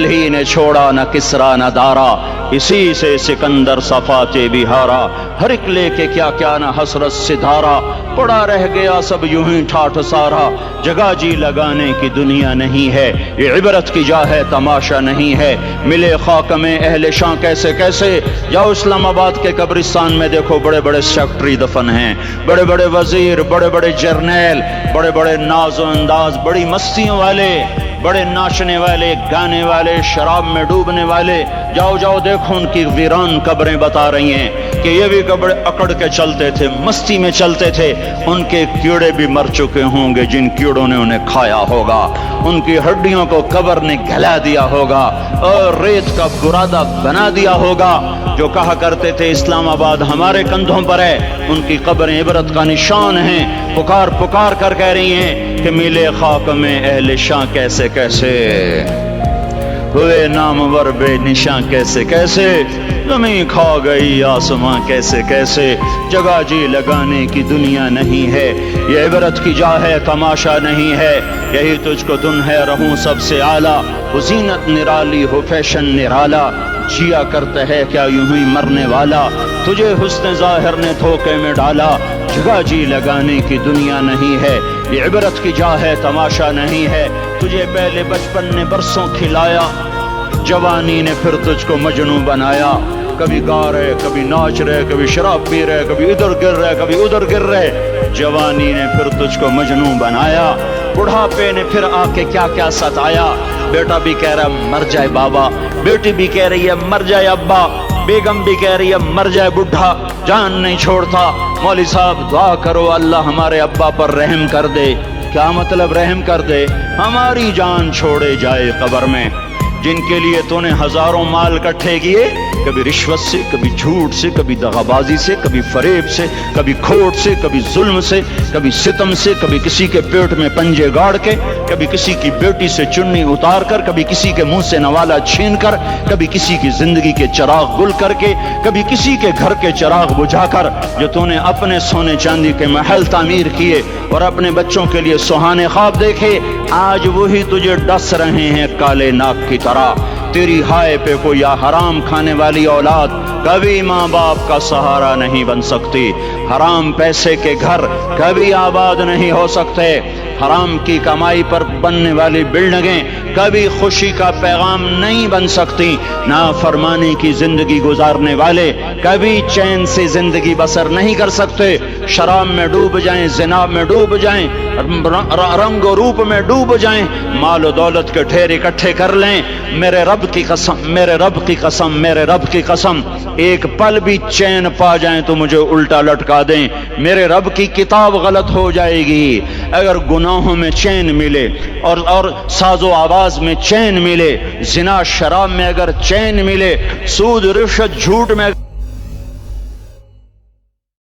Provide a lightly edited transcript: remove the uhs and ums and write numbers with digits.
ही ने छोड़ा न किसरा न दारा, इसी से सिकंदर सफाते बिहारा। हर एक लेके क्या क्या न हसरत सिधारा, पड़ा रह गया सब यूं ही ठाठ सारा। जगह जी लगाने की दुनिया नहीं है, ये इबरत की जा है तमाशा नहीं है। मिले खाक में अहले शां कैसे कैसे, जाओ इस्लामाबाद के कब्रिस्तान में देखो बड़े बड़े सेक्रेटरी दफन हैं, बड़े बड़े वजीर, बड़े बड़े जर्नैल, बड़े बड़े नाजो अंदाज, बड़ी मस्तियों वाले, बड़े नाचने वाले, गाने वाले, शराब में डूबने वाले। जाओ जाओ देखो उनकी वीरान कब्रें बता रही हैं कि ये भी कब्र अकड़ के चलते थे, मस्ती में चलते थे। उनके कीड़े भी मर चुके होंगे जिन कीड़ों ने उन्हें खाया होगा, उनकी हड्डियों को कब्र ने गला दिया होगा और रेत का बुरादा बना दिया होगा। जो कहा करते थे इस्लामाबाद हमारे कंधों पर है, उनकी कब्रें इबरत का निशान हैं। पुकार पुकार कर कह रही हैं कि मिले खाक में अहले शां कैसे कैसे, हुए नामवर बेनिशां कैसे कैसे। ज़मीं खा गई आसमां कैसे कैसे, जगह जी लगाने की दुनिया नहीं है, ये इबरत की जा है तमाशा नहीं है। यही तुझको दुन है रहूं सबसे आला, वो ज़ीनत निराली हो फैशन निराला। जिया करते है क्या यूं ही मरने वाला, तुझे हुस्न ज़ाहिर ने धोखे में डाला। जगह जी लगाने की दुनिया नहीं है, ये इबरत की जा है तमाशा नहीं है। तुझे पहले बचपन ने बरसों खिलाया, जवानी ने फिर तुझको मजनू बनाया। कभी गा रहे, कभी नाच रहे, कभी शराब पी रहे, कभी इधर गिर रहे, कभी उधर गिर रहे। जवानी ने फिर तुझको मजनू बनाया, बुढ़ापे ने फिर आके क्या क्या सताया। बेटा भी कह रहा है मर जाए बाबा, बेटी भी कह रही है मर जाए अब्बा, बेगम भी कह रही है मर जाए बुढ़ा, जान नहीं छोड़ता। मौली साहब दुआ करो अल्लाह हमारे अब्बा पर रहम कर दे। क्या मतलब रहम कर दे? हमारी जान छोड़े जाए कब्र में। जिनके लिए तूने हजारों माल इकट्ठे किए, कभी रिश्वत से, कभी झूठ से, कभी दगाबाजी से, कभी फरेब से, कभी खोट से, कभी जुल्म से, कभी सितम से, कभी किसी के पेट में पंजे गाड़ के, कभी किसी की बेटी से चुन्नी उतार कर, कभी किसी के मुंह से नवाला छीन कर, कभी किसी की जिंदगी के चिराग गुल करके, कभी किसी के घर के चिराग बुझाकर। जो तूने अपने सोने चांदी के महल तामीर किए और अपने बच्चों के लिए सुहाने ख्वाब देखे, आज वही तुझे डस रहे हैं काले नाग की तरह। तेरी हाय पे कोई या हराम खाने वाली औलाद कभी माँ बाप का सहारा नहीं बन सकती। हराम पैसे के घर कभी आबाद नहीं हो सकते। हराम की कमाई पर बनने वाली बिल्डिंगें कभी खुशी का पैगाम नहीं बन सकती। नाफरमानी की जिंदगी गुजारने वाले कभी चैन से जिंदगी बसर नहीं कर सकते। शराब में डूब जाएं, जिना में डूब जाएं, रंग रूप में डूब जाएं, माल दौलत के ढेर इकट्ठे कर लें, मेरे रब की कसम, मेरे रब की कसम, मेरे रब की कसम, एक पल भी चैन पा जाएं तो मुझे उल्टा लटका दें। मेरे रब की किताब गलत हो जाएगी। अगर गुनाहों में चैन मिले और साजो आवाज में चैन मिले, जिना शराब में अगर चैन मिले, सूद रिश्वत झूठ में